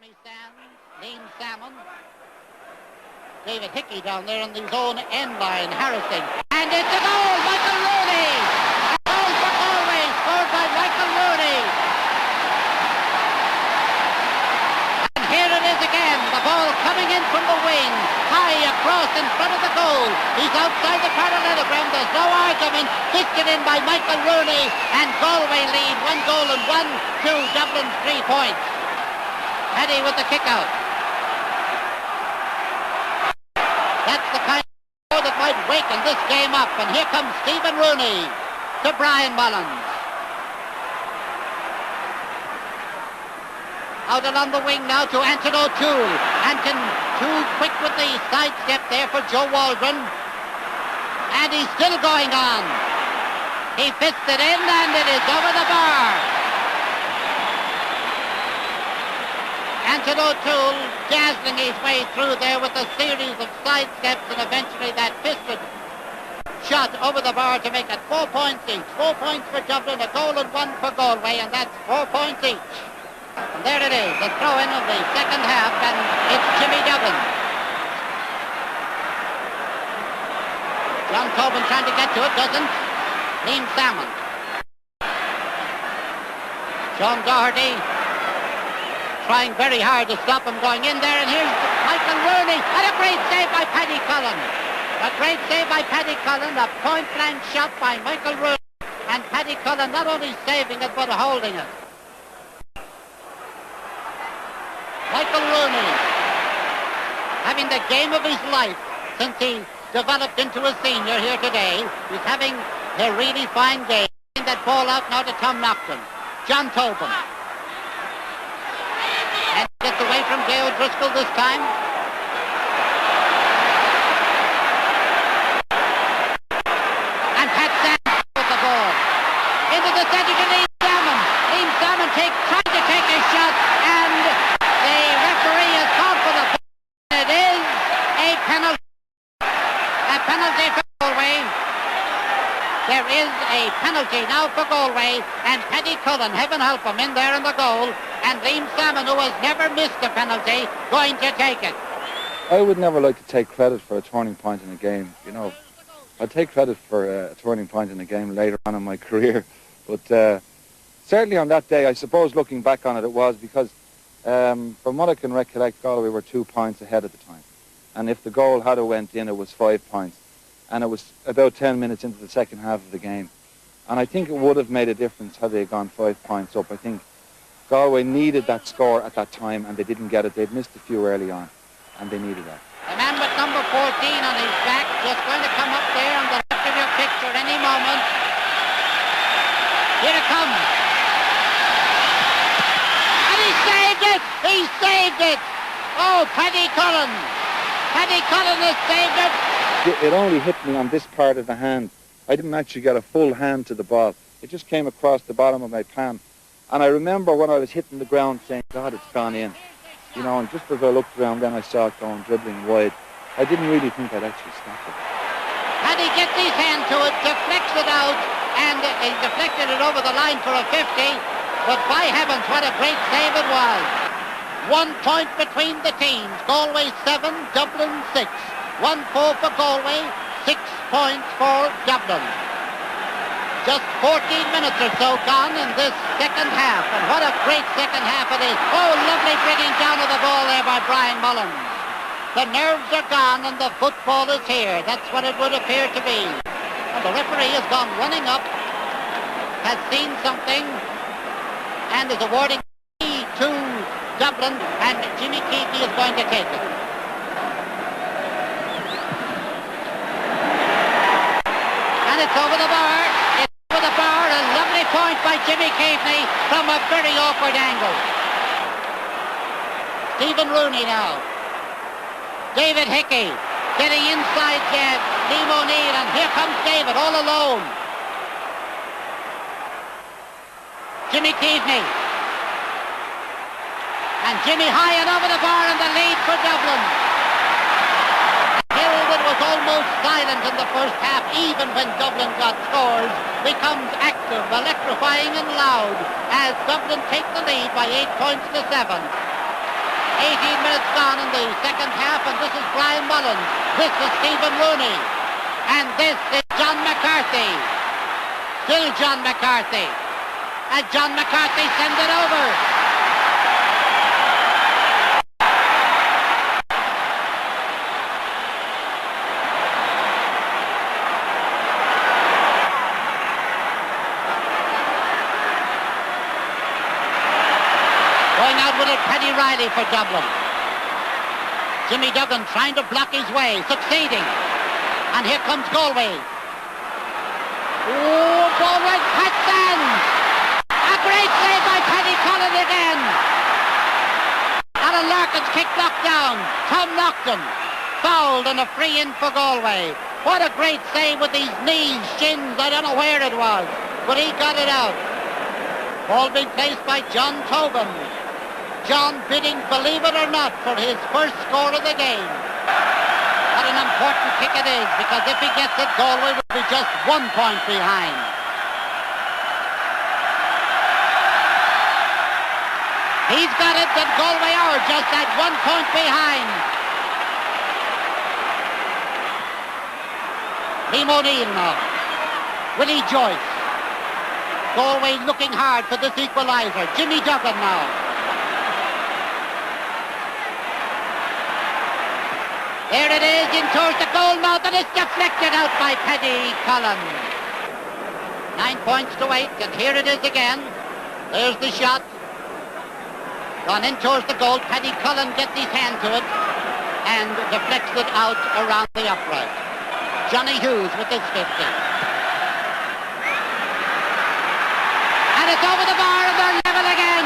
Lean Salmon. David Hickey down there on his own end line, harassing. And it's a goal, Michael Rooney! A goal for Galway, scored by Michael Rooney. And here it is again, the ball coming in from the wing, high across in front of the goal. He's outside the parallelogram, there's no argument. Fisted in by Michael Rooney, and Galway lead 1 goal and 1 to Dublin 3 points. Paddy with the kick out. That's the kind of goal that might waken this game up. And here comes Stephen Rooney to Brian Mullins. Out along the wing now to Anton O'Toole. Anton too quick with the sidestep there for Joe Waldron. And he's still going on. He fits it in and it is over the bar. Anton O'Toole dazzling his way through there with a series of sidesteps and eventually that fisted shot over the bar to make it 4 points each. 4 points for Dublin, a goal and 1 for Galway, and that's 4 points each. And there it is, the throw-in of the second half, and it's Jimmy Duggan. John Tobin trying to get to it, doesn't. Liam Salmon. Sean Doherty trying very hard to stop him going in there, and here's Michael Rooney, and a great save by Paddy Cullen. A great save by Paddy Cullen, a point-blank shot by Michael Rooney, and Paddy Cullen not only saving it, but holding it. Michael Rooney, having the game of his life since he developed into a senior here today. He's having a really fine game. That ball out now to Tom Nocton. John Tobin. And gets away from Jay O'Driscoll this time. And Pat Sands with the ball. Into the center to Liam Salmon. Liam Salmon trying to take a shot, and the referee has called for the ball. It is a penalty. A penalty for Galway. There is a penalty now for Galway, and Paddy Cullen, heaven help him, in there in the goal. And Liam Salmon, who has never missed a penalty, going to take it. I would never like to take credit for a turning point in a game. You know, I'd take credit for a turning point in a game later on in my career. But certainly on that day, I suppose looking back on it, it was because from what I can recollect, Galway were 2 points ahead at the time. And if the goal had went in, it was 5 points. And it was about 10 minutes into the second half of the game. And I think it would have made a difference had they gone 5 points up. I think Galway needed that score at that time, and they didn't get it. They'd missed a few early on, and they needed that. The man with number 14 on his back just going to come up there on the left of your picture any moment. Here it comes. And he saved it! He saved it! Oh, Paddy Cullen! Paddy Cullen has saved it! It only hit me on this part of the hand. I didn't actually get a full hand to the ball. It just came across the bottom of my palm. And I remember when I was hitting the ground saying, God, it's gone in. You know, and just as I looked around, then I saw it going dribbling wide. I didn't really think I'd actually stop it. Paddy gets his hand to it, deflects it out, and he deflected it over the line for a 50. But by heavens, what a great save it was. 1 point between the teams. Galway 7, Dublin 6. 1-4 for Galway, 6 points for Dublin. Just 14 minutes or so gone in this second half, and what a great second half it is. Oh, lovely bringing down of the ball there by Brian Mullins. The nerves are gone and the football is here. That's what it would appear to be. And the referee has gone running up, has seen something, and is awarding to Dublin, and Jimmy Keaveney is going to take it. And it's over the bar. The bar, a lovely point by Jimmy Keaveney from a very awkward angle. Stephen Rooney now. David Hickey getting inside Liam O'Neill, and here comes David all alone. Jimmy Keaveney. And Jimmy high and over the bar, and the lead for Dublin. It was almost silent in the first half, even when Dublin got scores, becomes active, electrifying and loud as Dublin take the lead by 8 points to 7. 18 minutes gone in the second half, and this is Brian Mullins. This is Stephen Rooney. And this is John McCarthy. Still John McCarthy. And John McCarthy sends it over. Going out with it, Paddy Riley for Dublin. Jimmy Duggan trying to block his way, succeeding. And here comes Galway. Oh, ball right, Pat Sands. A great save by Paddy Cullen again. Alan Larkin's kick knocked down. Tom Naughton fouled and a free in for Galway. What a great save with these knees, shins, I don't know where it was, but he got it out. Ball being placed by John Tobin. John bidding, believe it or not, for his first score of the game. What an important kick it is, because if he gets it, Galway will be just 1 point behind. He's got it, and Galway are just at 1 point behind. Liam O'Neill now. Willie Joyce. Galway looking hard for this equaliser. Jimmy Duggan now. There it is, in towards the goal mouth, and it's deflected out by Paddy Cullen. 9 points to 8, and here it is again. There's the shot. Gone in towards the goal. Paddy Cullen gets his hand to it and deflects it out around the upright. Johnny Hughes with his 50. And it's over the bar, and they're level again.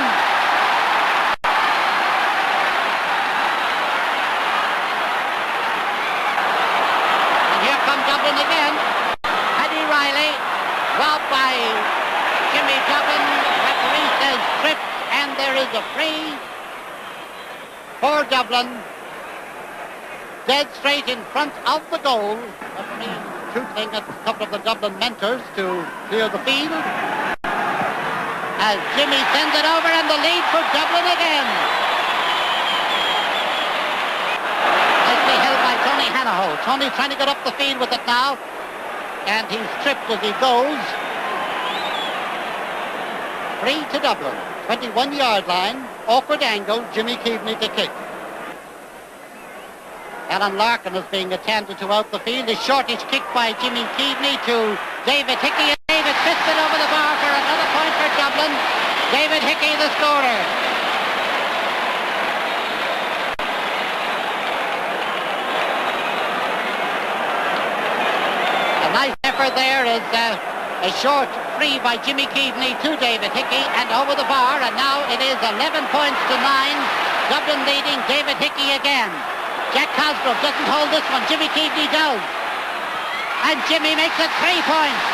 Dublin again. Paddy Riley, robbed by Jimmy Duggan. Referee says tripped, and there is a free for Dublin. Dead straight in front of the goal. Referee shooting at a couple of the Dublin mentors to clear the field. As Jimmy sends it over, and the lead for Dublin again. Held by Tony Hanaho. Tony trying to get up the field with it now, and he's tripped as he goes. Free to Dublin, 21-yard line, awkward angle, Jimmy Keaveney to kick. Alan Larkin is being attended to out the field. A shortish kick by Jimmy Keaveney to David Hickey, and David fits it over the bar for another point for Dublin. David Hickey, the scorer. Nice effort there is a short free by Jimmy Keaveney to David Hickey and over the bar, and now it is 11 points to 9. Dublin leading, David Hickey again. Jack Cosgrove doesn't hold this one, Jimmy Keaveney does. And Jimmy makes it 3 points.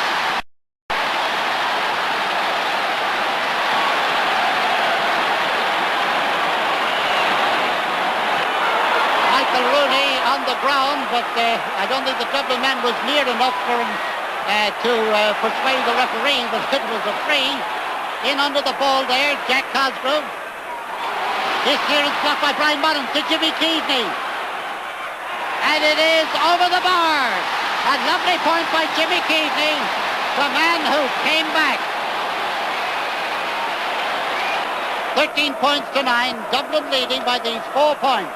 Michael Rooney on the ground, but I don't think the Dublin man was near enough for him to persuade the referee that it was a free. In under the ball there, Jack Cosgrove. This clearance blocked by Brian Mullins to Jimmy Keaveney. And it is over the bar. A lovely point by Jimmy Keaveney, the man who came back. 13 points to 9, Dublin leading by these 4 points.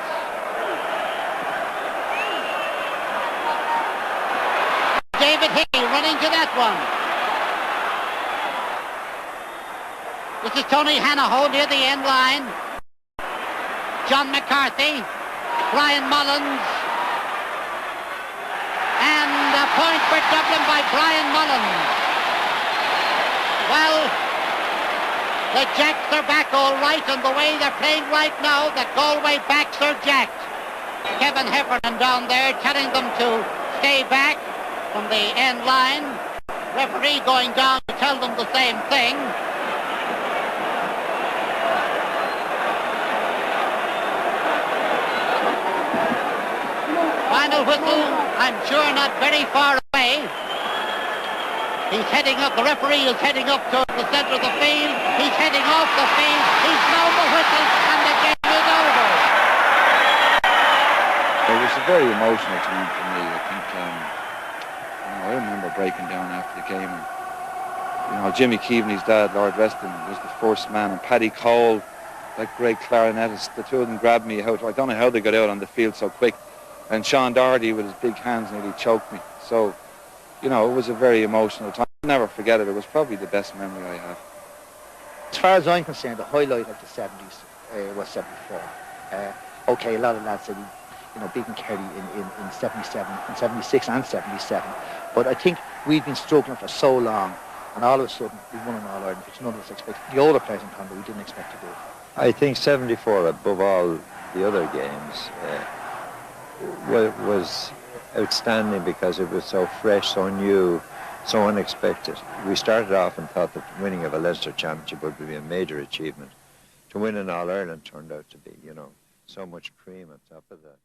David Hickey running to that one. This is Tony Hanaho near the end line. John McCarthy, Brian Mullins, and a point for Dublin by Brian Mullins. Well, the Jacks are back all right, and the way they're playing right now, the Galway backs are jacked. Kevin Heffernan down there telling them to stay back from the end line. Referee going down to tell them the same thing. Final whistle, I'm sure not very far away. He's heading up, the referee is heading up towards the centre of the field. He's heading off the field. He's blown the whistle, and the game is over. very emotional time for me. I think, I remember breaking down after the game. And, Jimmy Keaveney's dad, Lord Weston, was the first man, and Paddy Cole, that great clarinetist, the two of them grabbed me out. I don't know how they got out on the field so quick. And Sean Doherty with his big hands nearly choked me. So, it was a very emotional time. I'll never forget it. It was probably the best memory I have. As far as I'm concerned, the highlight of the 70s was 74. Okay, a lot of lads said, beating Kerry in 77, in 76 and 77. But I think we'd been struggling for so long, and all of a sudden we won an All-Ireland, which none of us expected. The older players in Congo, we didn't expect to do it. I think 74, above all the other games, was outstanding because it was so fresh, so new, so unexpected. We started off and thought that winning of a Leinster Championship would be a major achievement. To win an All-Ireland turned out to be, so much cream on top of that.